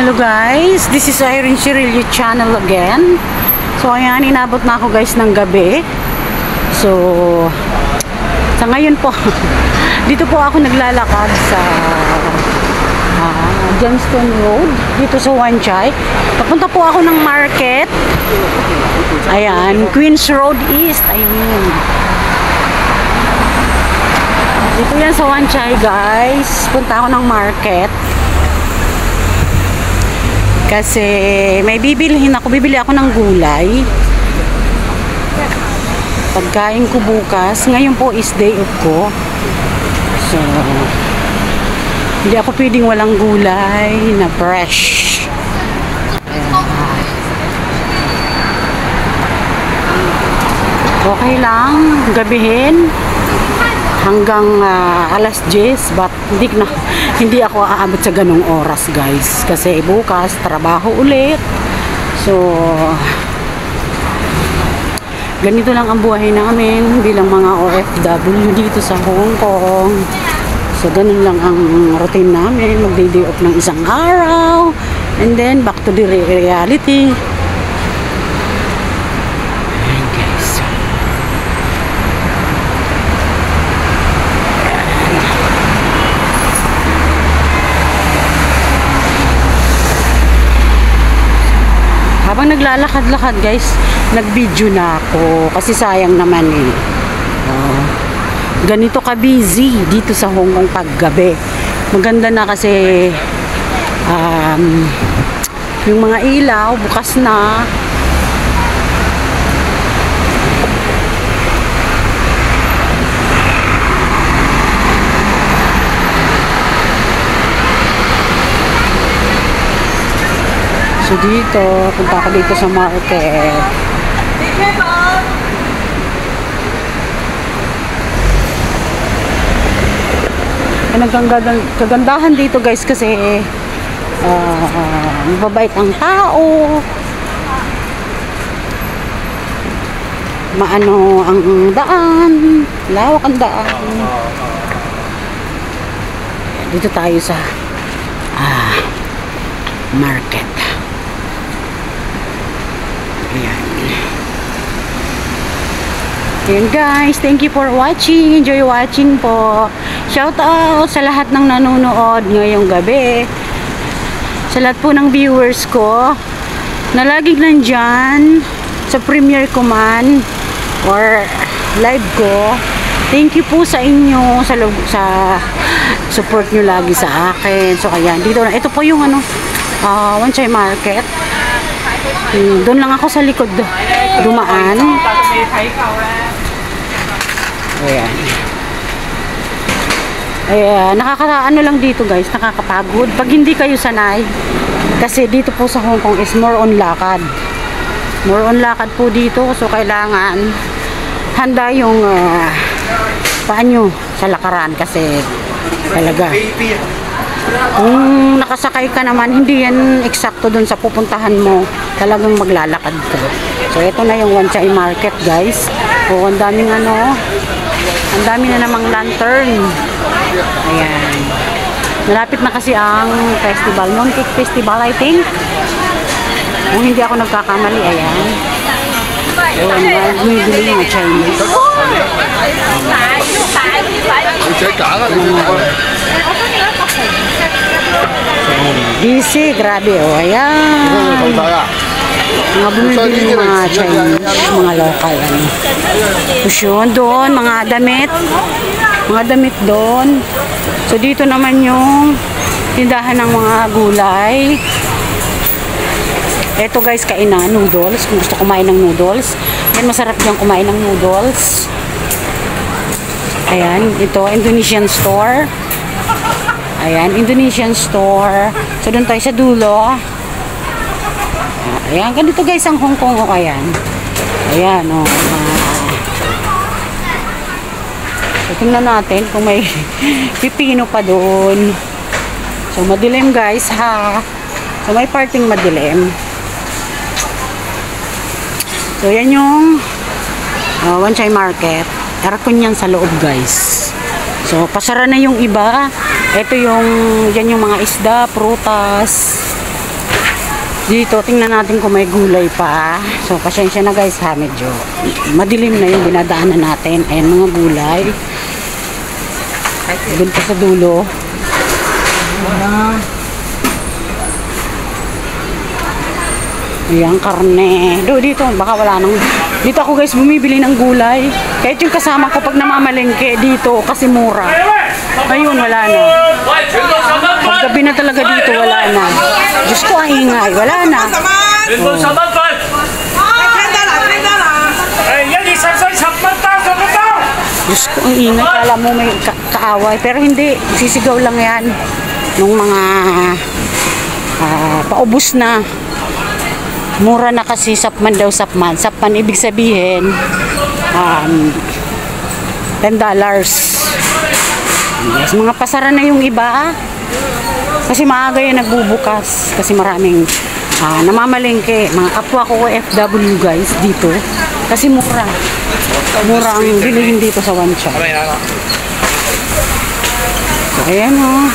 Hello guys, this is Irene Cirillo channel again. So ayan, inabot na ako guys ng gabi. So sa ngayon po dito po ako naglalakad sa Johnston Road dito sa Wanchay. Papunta po ako ng market. Ayan, Queens Road East. Ayun. Dito yan sa Wanchay guys. Punta ako ng market. Kasi may bibili ako ng gulay. Pagkain ko bukas. Ngayon po is day off ko. So, hindi ako pwedeng walang gulay na fresh. Okay lang, gabihin hanggang alas 10, but hindi ako aabot sa ganong oras guys, kasi bukas trabaho ulit. So ganito lang ang buhay namin bilang mga OFW dito sa Hong Kong. So ganun lang ang routine namin, mag-day off ng isang araw and then back to the reality. Habang naglalakad-lakad guys, nag-video na ako kasi sayang naman eh. Ganito ka-busy dito sa Hong Kong paggabi. Maganda na kasi yung mga ilaw bukas na. So dito, punta ako dito sa market. Kagandahan dito guys kasi mababait ang tao. Maano ang daan, lawak ang daan. Dito tayo sa market. Ayan guys, thank you for watching. Enjoy watching po. Shout out sa lahat ng nanonood ngayong gabi. Sa lahat po ng viewers ko na laging nandyan sa premiere ko man or live ko. Thank you po sa inyo sa support nyo lagi sa akin. So ayan, dito na. Ito po yung Wanchay Market. Doon lang ako sa likod dumaan. Ayan. Nakakaano lang dito guys, nakakapagod pag hindi kayo sanay. Kasi dito po sa Hong Kong is more on lakad. More on lakad po dito. So kailangan handa yung paa nyo sa lakaran kasi talaga kung nakasakay ka naman, hindi yan eksakto dun sa pupuntahan mo. Talagang maglalakad ka. So, ito na yung Wanchay Market, guys. O, ang daming ang dami na namang lantern. Ayan. Malapit na kasi ang festival. Mooncake Festival, I think. Kung hindi ako nagkakamali, ayan. Ayan, bumibili yung Chinese. Busy, grabe ayan. Mga bumibili yung mga Chinese, mga local Fusion doon, mga damit doon. So dito naman yung tindahan ng mga gulay. Eto guys, kainan, noodles. Kung gusto kumain ng noodles, yan, masarap dyan kumain ng noodles. Ayan, ito Indonesian store. Ayan, Indonesian store. So, doon tayo sa dulo. Ayan, ganito guys ang Hong Kong. Ayan. Ayan, So, tingnan natin kung may pipino pa doon. So, madilim guys, ha. So, may parting madilim. So, yan yung Wanchay Market. Aircon yan sa loob guys. So, pasara na yung iba. Ito yung, yan yung mga isda, prutas. Dito, tingnan natin kung may gulay pa. So, pasensya na guys ha, medyo madilim na yung dinadaanan natin. Ayan mga gulay. Doon pa sa dulo. Ayan, karne. Dito, baka wala nang... Dito ako guys, bumibili ng gulay. Kahit yung kasama ko pag namamalengke dito, kasi mura. Ayun, wala na. Paggabi na talaga dito, wala na. Diyos ko, ang ingay. Wala na. Diyos ko, ang ingay. Kala mo may kaaway. Pero hindi. Sisigaw lang yan. Nung mga paubos na. Mura na kasi sapman daw sapman. Sapman ibig sabihin $10. Yes, mga pasara na yung iba. Kasi maaga yan nagbubukas. Kasi maraming namamalengke. Mga kapwa ko FW guys dito. Kasi mura. Mura ang bilihin dito sa one shop. So, ayan o.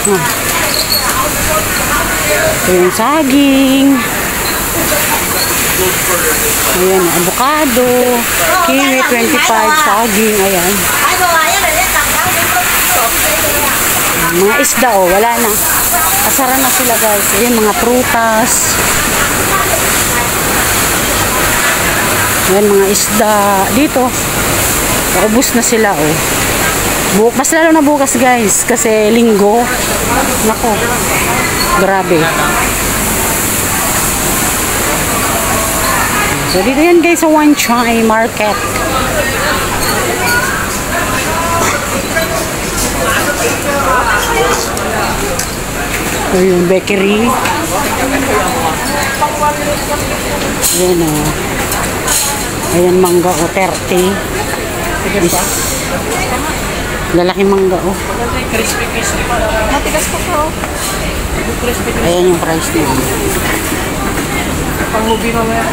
Ito yung saging. Ayan, avocado, kiwi, 25, saging, ayan. Mga isda, oh, wala na. Asara na sila guys. Ayan, mga prutas. Ayan, mga isda. Dito, ubos na sila, oh. Mas lalo na bukas guys, kasi linggo. Nako, grabe. So, dito yan guys sa Wan Chai Market. Ito yung bakery. Ayan o. Ayan mangga o 30. Lalaking mangga o. Ayan yung price niya. Panghubi mamaya.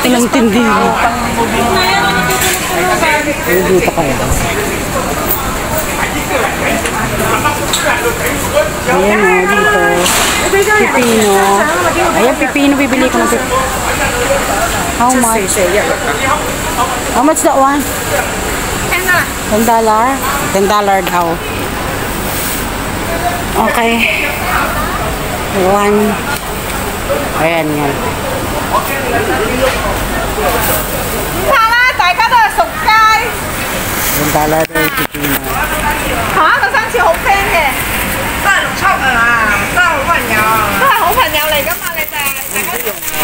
Walang tindi. Dito kayo. Ayan o, dito. Pipino. Ayan, pipino. Bibili ko ng pipino. How much? How much that one? $10. $10 daw. Okay. One. Ayan yan. $10 daw yung pipino.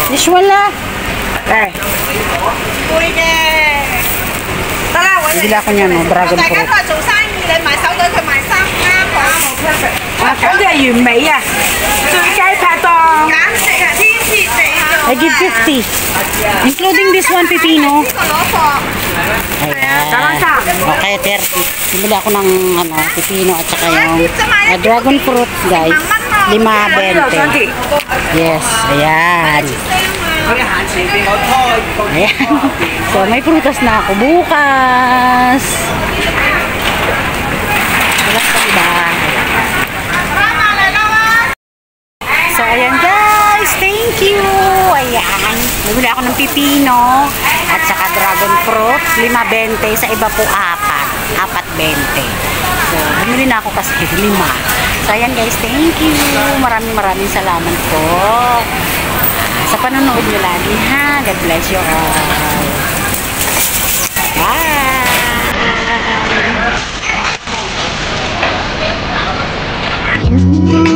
This one la. Eh. Bibili ako niya no, dragon fruit. I give 50. Including this one pipino. Ayan. Okay, 30. Bibili ako ng pipino at saka yung dragon fruit guys. 5.20. Yes, ayan. Ayan. So, may prutas na ako bukas. So, ayan guys. Thank you. Ayan. Bibili ako ng pipino at saka dragon fruit. 5.20. Sa iba po 4. 4.20. So, bumili na ako kasi 5. So, ayan guys. Thank you. Maraming salamat po. Sa panonood nyo lagi ha. God bless you all. Bye!